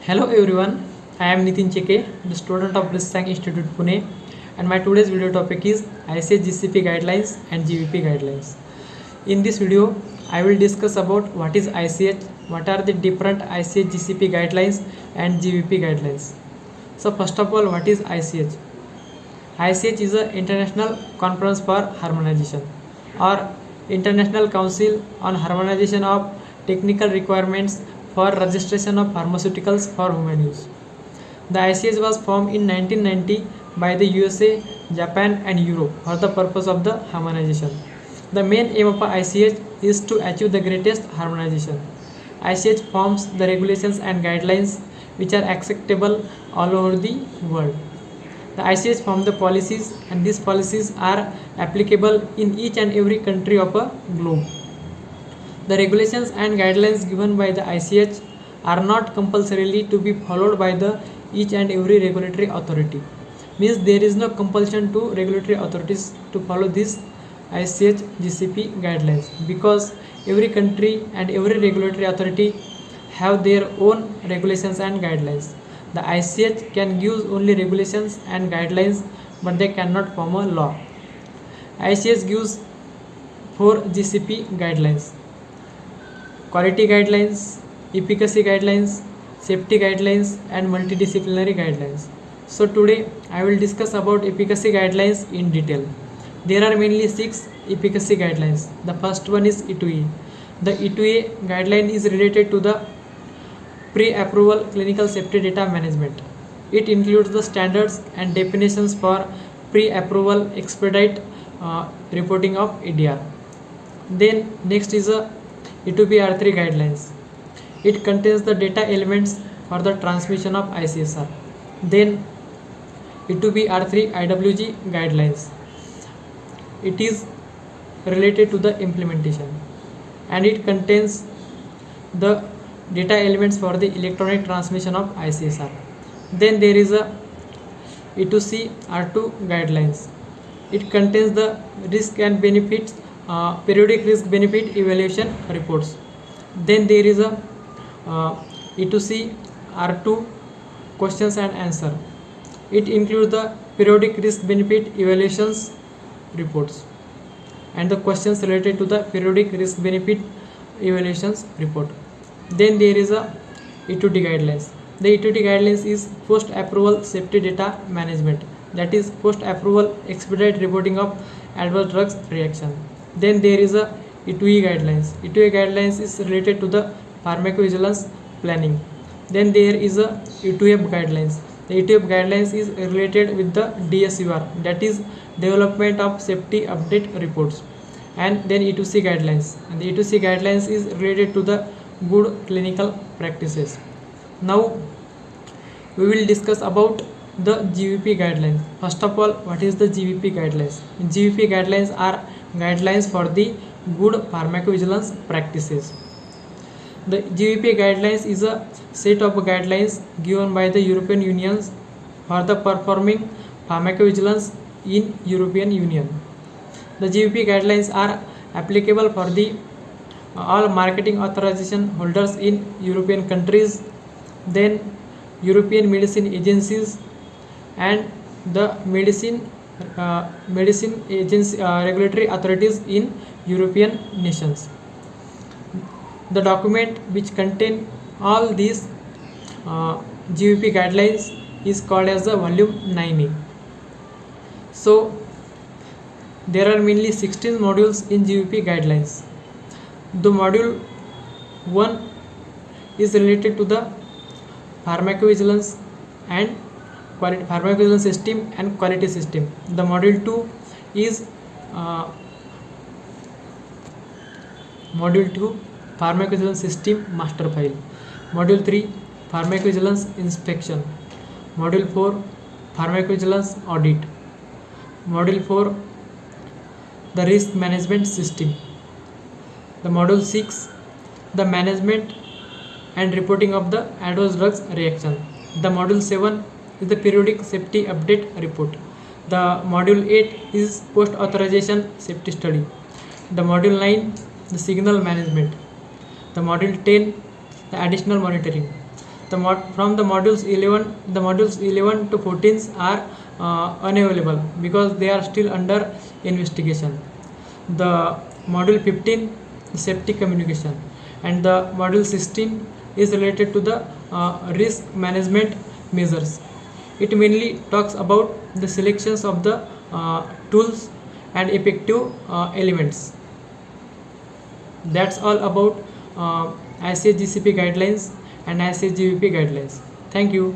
Hello everyone, I am Nitin Cheke, the student of Blissang Institute Pune, and my today's video topic is ICH GCP guidelines and GVP guidelines. In this video, I will discuss about what is ICH, what are the different ICH GCP guidelines and GVP guidelines. So first of all, what is ICH? ICH is an International Conference for Harmonization or International Council on Harmonization of Technical Requirements for Registration of Pharmaceuticals for Human Use. The ICH was formed in 1990 by the USA, Japan and Europe for the purpose of the harmonization. The main aim of ICH is to achieve the greatest harmonization. ICH forms the regulations and guidelines which are acceptable all over the world. The ICH forms the policies and these policies are applicable in each and every country of a globe. The regulations and guidelines given by the ICH are not compulsorily to be followed by the each and every regulatory authority. Means there is no compulsion to regulatory authorities to follow this ICH GCP guidelines because every country and every regulatory authority have their own regulations and guidelines. The ICH can give only regulations and guidelines but they cannot form a law. ICH gives 4 GCP guidelines: quality guidelines, efficacy guidelines, safety guidelines and multidisciplinary guidelines. So today I will discuss about efficacy guidelines in detail. There are mainly 6 efficacy guidelines. The first one is E2E. The E2A guideline is related to the pre-approval clinical safety data management. It includes the standards and definitions for pre-approval expedite reporting of ADR. Then next is a E2BR3 guidelines. It contains the data elements for the transmission of ICSR. Then E2BR3 IWG guidelines. It is related to the implementation and it contains the data elements for the electronic transmission of ICSR. Then there is a E2C R2 guidelines. It contains the risk and benefits periodic risk benefit evaluation reports. Then there is a E2C R2 questions and answer. It includes the periodic risk benefit evaluations reports and the questions related to the periodic risk benefit evaluations report. Then there is a E2D guidelines. The E2D guidelines is post approval safety data management, that is post approval expedite reporting of adverse drugs reaction. Then there is a E2E guidelines. E2E guidelines is related to the pharmacovigilance planning. Then there is a E2F guidelines. The E2F guidelines is related with the DSUR, that is development of safety update reports. And then E2C guidelines. And the E2C guidelines is related to the good clinical practices. Now we will discuss about the GVP guidelines. First of all, what is the GVP guidelines? GVP guidelines are guidelines for the good pharmacovigilance practices. The GVP guidelines is a set of guidelines given by the European Union for the performing pharmacovigilance in European Union. The GVP guidelines are applicable for the all marketing authorization holders in European countries, then European medicine agencies and the medicine agency regulatory authorities in European nations. The document which contain all these GVP guidelines is called as the volume 9A. So there are mainly 16 modules in GVP guidelines. The module 1 is related to the pharmacovigilance and pharmacovigilance system and quality system. The module 2 is pharmacovigilance system master file. Module 3 pharmacovigilance inspection. Module 4 pharmacovigilance audit. Module 4 the risk management system. The module 6 the management and reporting of the adverse drugs reaction. The module 7 is the periodic safety update report. The module 8 is post authorization safety study. The module 9 the signal management. The module 10 the additional monitoring. From the modules 11 to 14 are unavailable because they are still under investigation. The module 15, the safety communication, and the module 16 is related to the risk management measures. It mainly talks about the selections of the tools and effective elements. That's all about ICA GCP guidelines and ICA GVP guidelines. Thank you.